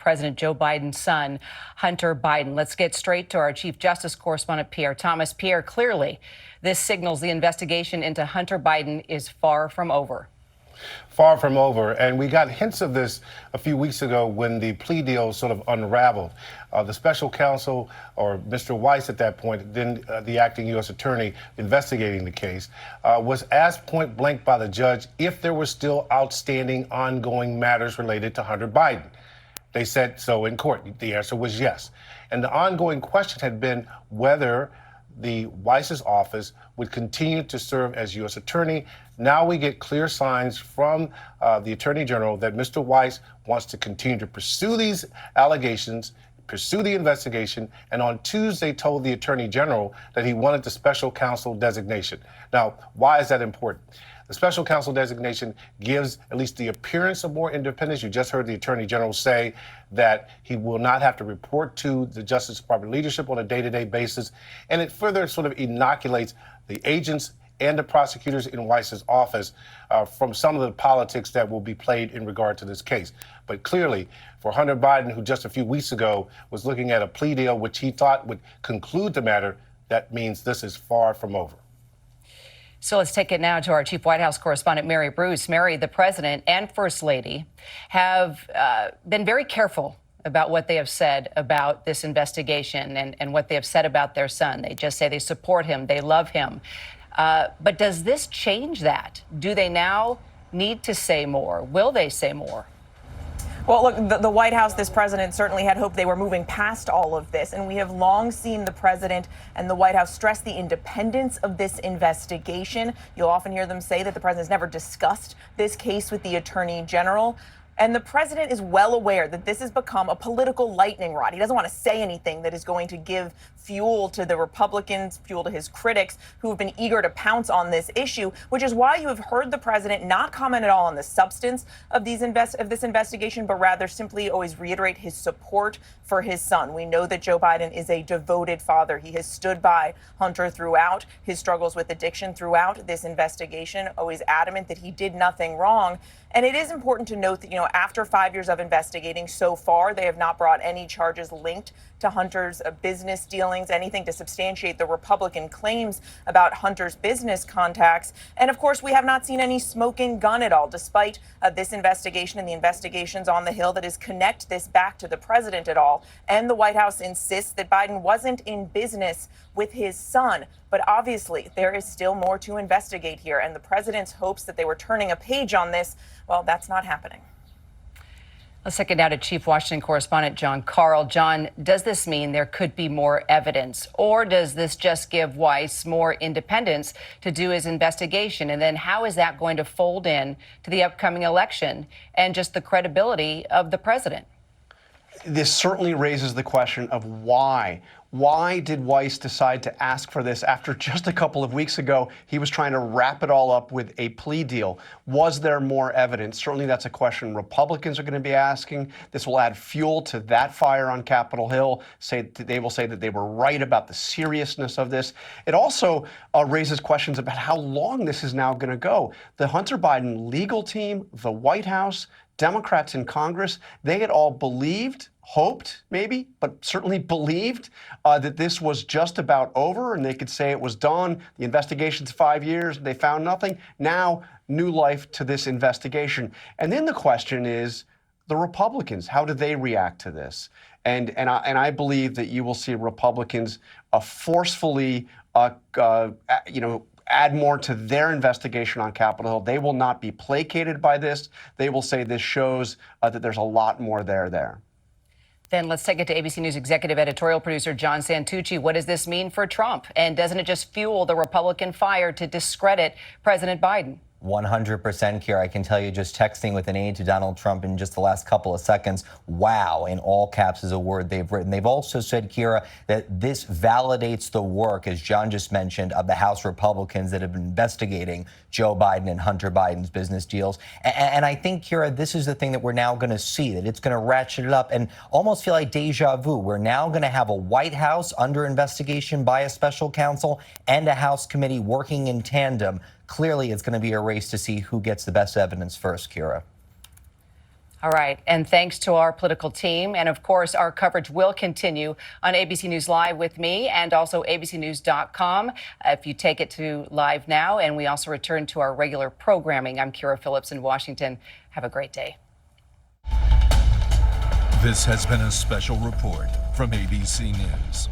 President Joe Biden's son, Hunter Biden. Let's get straight to our Chief Justice correspondent, Pierre. Thomas, Pierre, clearly this signals the investigation into Hunter Biden is far from over. Far from over. And we got hints of this a few weeks ago when the plea deal sort of unraveled. The special counsel, or Mr. Weiss at that point, then the acting U.S. attorney investigating the case, was asked point blank by the judge if there were still outstanding ongoing matters related to Hunter Biden. They said so in court. The answer was yes. And the ongoing question had been whether the Weiss's office would continue to serve as U.S. attorney. Now we get clear signs from the Attorney General that Mr. Weiss wants to continue to pursue these allegations, pursue the investigation, and on Tuesday told the Attorney General that he wanted the special counsel designation. Now, why is that important? The special counsel designation gives at least the appearance of more independence. You just heard the Attorney General say that he will not have to report to the Justice Department leadership on a day-to-day basis. And it further sort of inoculates the agents and the prosecutors in Weiss's office from some of the politics that will be played in regard to this case. But clearly, for Hunter Biden, who just a few weeks ago was looking at a plea deal which he thought would conclude the matter, that means this is far from over. So let's take it now to our Chief White House correspondent, Mary Bruce. Mary, the president and First Lady have been very careful about what they have said about this investigation and what they have said about their son. They just say they support him, they love him. But does this change that? Do they now need to say more? Will they say more? Well, look, the White House, this president certainly had hoped they were moving past all of this. And we have long seen the president and the White House stress the independence of this investigation. You'll often hear them say that the president has never discussed this case with the attorney general. And the president is well aware that this has become a political lightning rod. He doesn't want to say anything that is going to give fuel to the Republicans, fuel to his critics who have been eager to pounce on this issue, which is why you have heard the president not comment at all on the substance of this investigation, but rather simply always reiterate his support for his son. We know that Joe Biden is a devoted father. He has stood by Hunter throughout his struggles with addiction, throughout this investigation, always adamant that he did nothing wrong. And it is important to note that, after 5 years of investigating so far, they have not brought any charges linked to Hunter's business dealings, anything to substantiate the Republican claims about Hunter's business contacts. And of course, we have not seen any smoking gun at all, despite this investigation and the investigations on the Hill that is connect this back to the president at all. And the White House insists that Biden wasn't in business with his son. But obviously, there is still more to investigate here. And the president's hopes that they were turning a page on this, well, that's not happening. Let's take it now to Chief Washington correspondent John Carl. John, does this mean there could be more evidence, or does this just give Weiss more independence to do his investigation? And then how is that going to fold in to the upcoming election and just the credibility of the president? This certainly raises the question of why. Why did Weiss decide to ask for this after just a couple of weeks ago he was trying to wrap it all up with a plea deal? Was there more evidence? Certainly that's a question Republicans are going to be asking. This will add fuel to that fire on Capitol Hill. They will say that they were right about the seriousness of this. It also raises questions about how long this is now going to go. The Hunter Biden legal team, the White House, Democrats in Congress, they had all believed, hoped maybe, but certainly believed that this was just about over and they could say it was done. The investigation's 5 years, they found nothing. Now, new life to this investigation. And then the question is, the Republicans, how do they react to this? And I believe that you will see Republicans forcefully, add more to their investigation on Capitol Hill. They will not be placated by this. They will say this shows that there's a lot more there. Then let's take it to ABC News executive editorial producer John Santucci. What does this mean for Trump? And doesn't it just fuel the Republican fire to discredit President Biden? 100%, Kiera. I can tell you, just texting with an aide to Donald Trump in just the last couple of seconds, wow, in all caps is a word they've written. They've also said, Kiera, that this validates the work, as John just mentioned, of the House Republicans that have been investigating Joe Biden and Hunter Biden's business deals. And I think, Kiera, this is the thing that we're now going to see, that it's going to ratchet it up and almost feel like deja vu. We're now going to have a White House under investigation by a special counsel and a House committee working in tandem. Clearly, it's going to be a race to see who gets the best evidence first, Kiera. All right. And thanks to our political team. And of course, our coverage will continue on ABC News Live with me and also abcnews.com if you take it to live now. And we also return to our regular programming. I'm Kira Phillips in Washington. Have a great day. This has been a special report from ABC News.